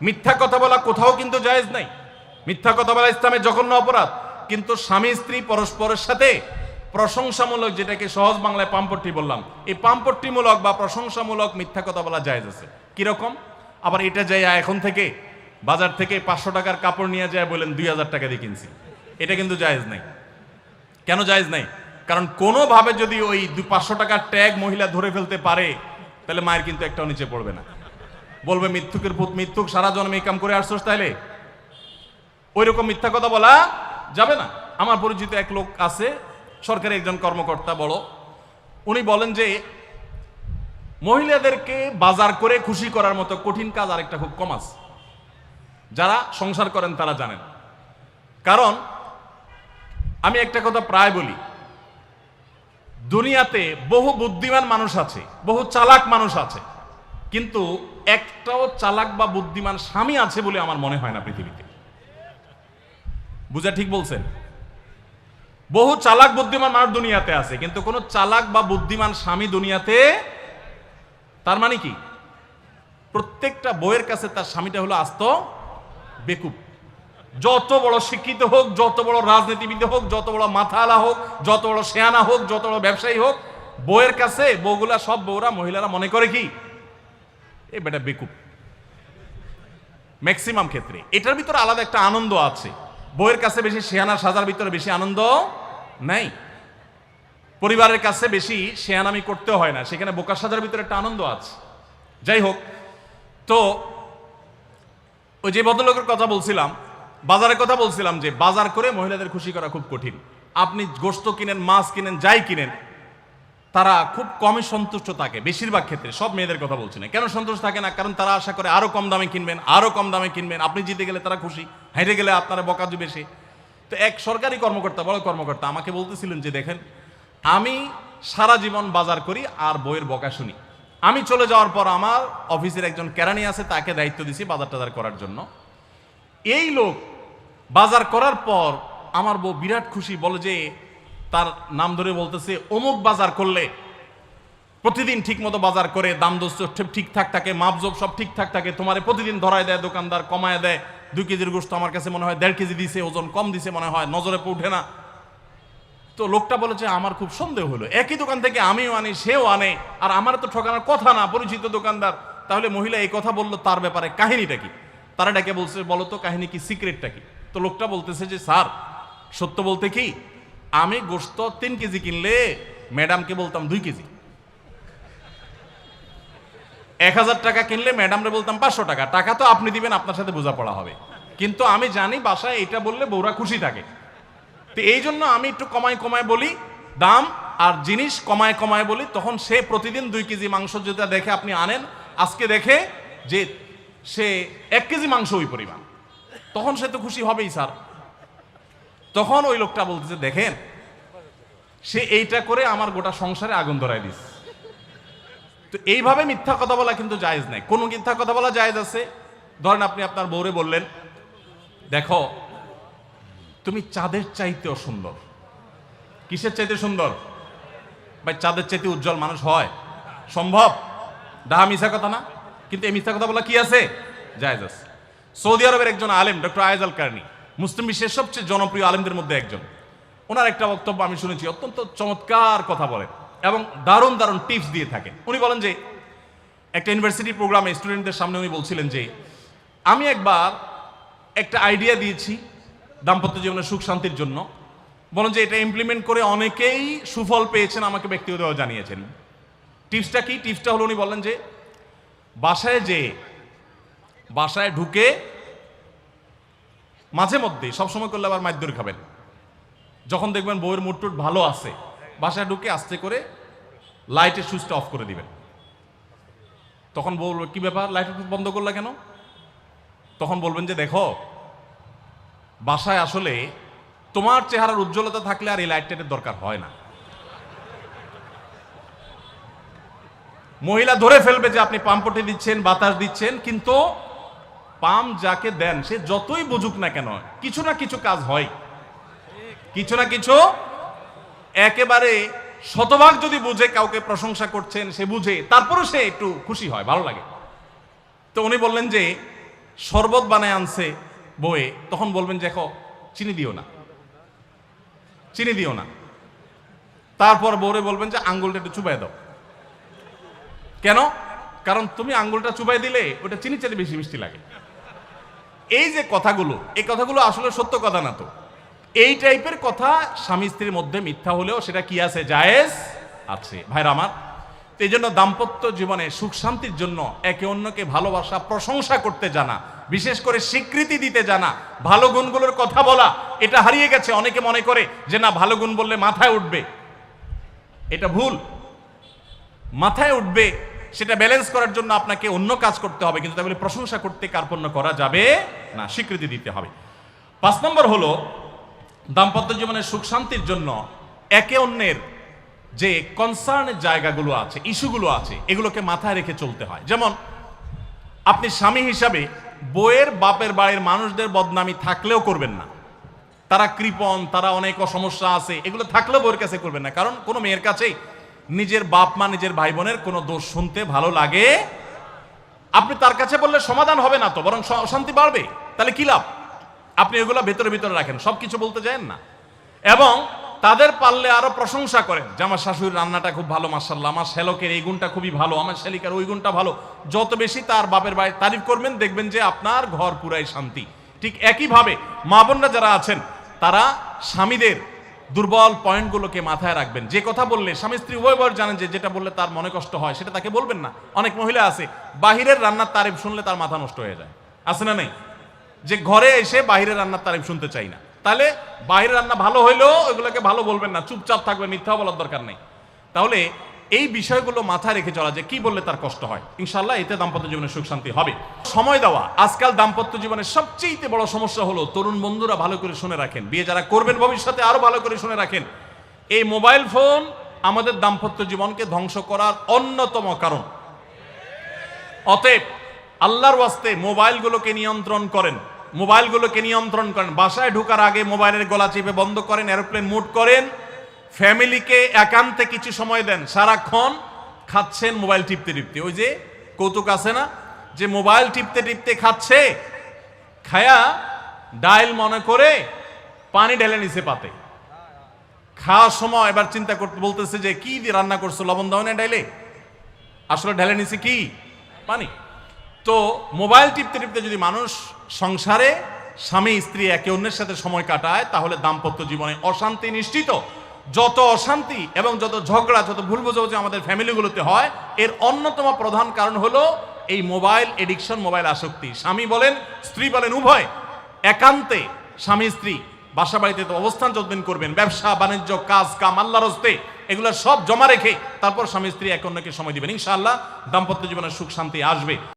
মিথ্যা কথা বলা কোথাও কিন্তু জায়েজ নাই। মিথ্যা কথা বলা ইসলামের জঘন্য অপরাধ। কিন্তু স্বামী স্ত্রী পরস্পরের সাথে প্রশংসামূলক, যেটাকে সহজ বাংলায় পাম্পট্টি বললাম, এই পাম্পট্টিমূলক বা প্রশংসামূলক মিথ্যা কথা বলা জায়েজ আছে। কিরকম? আবার এটা যাই এখন থেকে বাজার থেকে 500 টাকার কাপড় নিয়ে যায় বলেন 2000 টাকা দিয়ে কিনছি, এটা কিন্তু জায়েজ নাই। কেন জায়েজ নাই? কারণ কোনোভাবে যদি ওই 500 টাকার ট্যাগ মহিলা ধরে ফেলতে পারে, তাহলে মায়ের কিন্তু একটাও নিচে পড়বে না। বলবে মিথ্যুকের পুত মিথ্যুক, সারা জন্মে এই কাম করে আসছোস, তাইলে ওই রকম মিথ্যা কথা বলা যাবে না। আমার পরিচিত এক লোক আছে, সরকারি একজন কর্মকর্তা বড়, উনি বলেন যে মহিলাদেরকে বাজার করে খুশি করার মতো কঠিন কাজ আরেকটা খুব কম আছে। যারা সংসার করেন তারা জানেন। কারণ আমি একটা কথা প্রায় বলি, দুনিয়াতে বহু বুদ্ধিমান মানুষ আছে, বহু চালাক মানুষ আছে, কিন্তু একটাও চালাক বা বুদ্ধিমান স্বামী আছে বলে আমার মনে হয় না পৃথিবীতে। বুঝা ঠিক বলছেন? বহু চালাক বুদ্ধিমান মানুষ দুনিয়াতে আছে, কিন্তু কোন চালাক বা বুদ্ধিমান স্বামী দুনিয়াতে। তার মানে কি? প্রত্যেকটা বউয়ের কাছে তার স্বামীটা হলো আস্ত বেকুব। যত বড় শিক্ষিত হোক, যত বড় রাজনীতিবিদ হোক, যত বড় মাথাওয়ালা হোক, যত বড় শেয়ানা হোক, যত বড় ব্যবসায়ী হোক, বউয়ের কাছে বউগুলা, সব বউরা, মহিলারা মনে করে কি এই বেটা বেকুব। ম্যাক্সিমাম ক্ষেত্রে এটার ভিতরে আলাদা একটা আনন্দ আছে। বউয়ের কাছে বেশি শেয়ানা সাজার ভিতরে বেশি আনন্দ নাই। পরিবারের কাছে বেশি শেয়ানামি করতে হয় না, সেখানে বোকা সাজার ভিতরে একটা আনন্দ আছে। যাই হোক, তো ওই যে ভদ্রলোকের কথা বলছিলাম, বাজারের কথা বলছিলাম, যে বাজার করে মহিলাদের খুশি করা খুব কঠিন। আপনি গোশত কিনেন, মাছ কিনেন, যাই কিনেন, তারা খুব কমই সন্তুষ্ট থাকে বেশিরভাগ ক্ষেত্রে। সব মেয়েদের কথা বলছি না। কেন সন্তুষ্ট থাকে না? কারণ তারা আশা করে আরো কম দামে কিনবেন, আরো কম দামে কিনবেন। আপনি জিতে গেলে তারা খুশি, হেরে গেলে আপনারা বকা দিবে সে। তো এক সরকারি কর্মকর্তা, বড় কর্মকর্তা, আমাকে বলতেছিলেন যে দেখেন, আমি সারা জীবন বাজার করি আর বইয়ের বকা শুনি। আমি চলে যাওয়ার পর আমার অফিসের একজন কেরানি আছে, তাকে দায়িত্ব দিছি বাজার টাজার করার জন্য। এই লোক বাজার করার পর আমার বউ বিরাট খুশি, বলে যে তার নাম ধরে বলতেছে, অমুক বাজার করলে প্রতিদিন ঠিক মতো বাজার করে, দাম দোস্ত ঠিকঠাক থাকে, মাপজোপ সব ঠিকঠাক থাকে, তোমারে প্রতিদিন ধরায় দেয় দোকানদার, কমায় দেয়। 2 কেজির গোশত আমার কাছে মনে হয় 1.5 কেজি দিছে, ওজন কম দিছে মনে হয়, নজরে উঠে না। তো লোকটা বলেছে আমার খুব সন্দেহ হলো, একই দোকান থেকে আমিও আনি, সেও আনে, আর আমার তো ঠকানোর কথা না, পরিচিত দোকানদার। তাহলে মহিলা এই কথা বললো, তার ব্যাপারে কাহিনীটা কি? তারা ডেকে বলছে, বলো তো কাহিনী কি, সিক্রেটটা কি? তো লোকটা বলতেছে যে স্যার, সত্য বলতে কি, আমি গোশত 3 কেজি কিনলে ম্যাডামকে বলতাম 2 কেজি, 1000 টাকা কিনলে ম্যাডামরে বলতাম 500 টাকা। টাকা তো আপনি দিবেন, আপনার সাথে বোঝাপড়া হবে, কিন্তু আমি জানি বাসায় এটা বললে বউরা খুশি থাকে। তো এই জন্য আমি একটু কমায় কমায় বলি দাম, আর জিনিস কমায় কমায় বলি। তখন সে প্রতিদিন 2 কেজি মাংস যেটা দেখে আপনি আনেন, আজকে দেখে যে সে 1 কেজি মাংস ওই পরিমাণ, তখন সে তো খুশি হবেই স্যার। তখন ওই লোকটা বলতেছে দেখেন, সে এইটা করে আমার গোটা সংসারে আগুন ধরায় দিস। তো এইভাবে মিথ্যা কথা বলা কিন্তু জায়েজ নাই। কোন মিথ্যা কথা বলা জায়েজ আছে? ধরেন আপনি আপনার বউরে বললেন, দেখো তুমি চাঁদের চাইতেও সুন্দর। কিসের চাইতে সুন্দর? ভাই চাঁদের চাইতে উজ্জ্বল মানুষ হয় সম্ভব? ডাহা মিথ্যা কথা না? কিন্তু এই মিথ্যা কথা বলা কি আছে? জায়েজ আছে। সৌদি আরবের একজন আলেম, ডক্টর আয়েজ আল কারনি, মুসলিম বিশ্বের সবচেয়ে জনপ্রিয় আলেমদের মধ্যে একজন, ওনার একটা বক্তব্য আমি শুনেছি, অত্যন্ত চমৎকার কথা বলেন এবং দারুণ দারুণ টিপস দিয়ে থাকেন। উনি বলেন যে একটা ইউনিভার্সিটি প্রোগ্রামে স্টুডেন্টদের সামনে উনি বলছিলেন যে আমি একবার একটা আইডিয়া দিয়েছি দাম্পত্য জীবনের সুখ শান্তির জন্য। বলেন যে এটা ইমপ্লিমেন্ট করে অনেকেই সুফল পেয়েছেন, আমাকে ব্যক্তিগতভাবে জানিয়েছেন। টিপসটা কি? টিপসটা হলো, উনি বলেন যে বাসায় ঢুকে মাঝে মধ্যে, সবসময় করলে আবার মাইর দৌড় খাবেন, যখন দেখবেন বউয়ের মুড টুট ভালো আছে, বাসায় ঢুকে আস্তে করে লাইটের সুইচটা অফ করে দিবেন। তখন বলবে কি ব্যাপার, লাইট বন্ধ করলা কেন? তখন বলবেন যে দেখো, বাসায় আসলে তোমার চেহারার উজ্জ্বলতা থাকলে আর এই লাইটের দরকার হয় না। মহিলা ধরে ফেলবে যে আপনি পাম্পটি দিচ্ছেন, বাতাস দিচ্ছেন, কিন্তু পাম্প যাকে দেন সে যতই বুঝুক না কেন, কিছু না কিছু কাজ হয়, কিছু না কিছু। একেবারে শতভাগ যদি বুঝে কাউকে প্রশংসা করছেন, সে বুঝে, তারপরে সে একটু খুশি হয়, ভালো লাগে। তো উনি বললেন যে শরবত বানায় আনছে বউয়ে, তখন বলবেন যে দেখো চিনি দিও না, চিনি দিও না। তারপর বউরে বলবেন যে আঙ্গুলটা একটু চুবাই দাও। কেন? কারণ তুমি আঙ্গুলটা চুবাই দিলে ওটা চিনি চাইতে বেশি মিষ্টি লাগে। এই যে কথাগুলো, এই কথাগুলো আসলে সত্য কথা না তো। এই টাইপের কথা স্বামী স্ত্রীর মধ্যে মিথ্যা হলেও সেটা কি আছে? জায়েজ আছে। ভাইরা আমার, এই জন্য দাম্পত্য জীবনে সুখ শান্তির জন্য একে অন্যকে ভালোবাসা, প্রশংসা করতে জানা, বিশেষ করে স্বীকৃতি দিতে জানা, ভালো গুণগুলোর কথা বলা, এটা হারিয়ে গেছে। অনেকে মনে করে যে না, ভালো গুণ বললে মাথায় উঠবে। এটা ভুল। মাথায় উঠবে সেটা ব্যালেন্স করার জন্য আপনাকে অন্য কাজ করতে হবে, কিন্তু তাহলে প্রশংসা করতে কার্পণ্য করা যাবে না, স্বীকৃতি দিতে হবে। 5 নম্বর হলো দাম্পত্য জীবনের সুখ শান্তির জন্য একে অন্যের যে কনসার্নের জায়গাগুলো আছে, ইস্যুগুলো আছে, এগুলোকে মাথায় রেখে চলতে হয়। যেমন আপনি স্বামী হিসাবে বউয়ের বাপের বাড়ির মানুষদের বদনামি থাকলেও করবেন না। তারা কৃপণ, তারা অনেক সমস্যা আছে, এগুলো থাকলেও বউয়ের কাছে করবেন না। কারণ কোনো মেয়ের কাছে নিজের বাপ মা, নিজের ভাই বোনের কোনো দোষ শুনতে ভালো লাগে। আপনি তার কাছে বললে সমাধান হবে না তো, বরং অশান্তি বাড়বে। তাহলে কি লাভ? আপনি এগুলো ভেতরে ভিতরে রাখেন, সবকিছু বলতে যান না। এবং তাদের পারলে আরো প্রশংসা করেন যে আমার শাশুড়ির রান্নাটা খুব ভালো, মাশাআল্লাহ, আমার শ্যালকের এই গুণটা খুবই ভালো, আমার শ্যালিকার ওই গুণটা ভালো। যত বেশি তার বাপের বাড়ির তারিফ করবেন, দেখবেন যে আপনার ঘর পুরাই শান্তি। ঠিক একইভাবে মা বোনরা যারা আছেন, তারা স্বামীদের দুর্বল পয়েন্টগুলোকে মাথায় রাখবেন। যে কথা বললে স্বামী স্ত্রী উভয় জানেন যে যেটা বললে তার মনে কষ্ট হয়, সেটা তাকে বলবেন না। অনেক মহিলা আছে বাহিরের রান্নার তারিফ শুনলে তার মাথা নষ্ট হয়ে যায়, আছে না নেই? যে ঘরে এসে বাহিরের রান্নার তারিফ শুনতে চাই না। তাহলে বাহিরের রান্না ভালো হইলেও ওইগুলোকে ভালো বলবেন না, চুপচাপ থাকবেন, মিথ্যা বলার দরকার নেই। তাহলে এই বিষয়গুলো মাথায় রেখে চলা, যে কি বললে তার কষ্ট হয়, ইনশাআল্লাহ এতে দাম্পত্য জীবনে সুখ শান্তি হবে। সময় দেওয়া আজকাল দাম্পত্য জীবনের সবচেয়ে বড় সমস্যা হলো, তরুণ বন্ধুরা ভালো করে শুনে রাখেন, বিয়ে যারা করবেন ভবিষ্যতে আরো ভালো করে শুনে রাখেন, এই মোবাইল ফোন আমাদের দাম্পত্য জীবনকে ধ্বংস করার অন্যতম কারণ। অতএব আল্লাহর ওয়াস্তে মোবাইলগুলোকে নিয়ন্ত্রণ করেন, মোবাইলগুলোকে নিয়ন্ত্রণ করেন। বাসায় ঢোকার আগে মোবাইলের গলা চেপে বন্ধ করেন, এরোপ্লেন মুড করেন। ফ্যামিলিকে একান্তে কিছু সময় দেন। সারাক্ষণ খাচ্ছেন মোবাইল টিপতে টিপতে, ওই যে কৌতুক আছে না, যে মোবাইল টিপতে টিপতে খাচ্ছে, খায়া ডাইল মনে করে পানি ঢেলে নিছে পাতে। খাওয়ার সময় এবার চিন্তা করতে বলতেছে যে কি দিয়ে রান্না করছো, লবণ দাও না ডাইলে, আসলে ঢেলে নিছে কি পানি। তো মোবাইল টিপতে টিপতে যদি মানুষ সংসারে স্বামী স্ত্রী একে অন্যের সাথে সময় কাটায়, তাহলে দাম্পত্য জীবনে অশান্তি নিশ্চিত। যত অশান্তি এবং যত ঝগড়া, যত ভুল বোঝাবুঝি আমাদের ফ্যামিলিগুলোতে হয়, এর অন্যতম প্রধান কারণ হলো এই মোবাইল এডিকশন, মোবাইল আসক্তি। স্বামী বলেন স্ত্রী বলেন উভয় একান্তে স্বামী স্ত্রী বাসা বাড়িতে তো অবস্থান যতদিন করবেন, ব্যবসা বাণিজ্য, কাজ কাম, আল্লাহর হস্তে, এগুলো সব জমা রেখে তারপর স্বামী স্ত্রী একে অন্যকে সময় দিবেন, ইনশাআল্লাহ দাম্পত্য জীবনের সুখ শান্তি আসবে।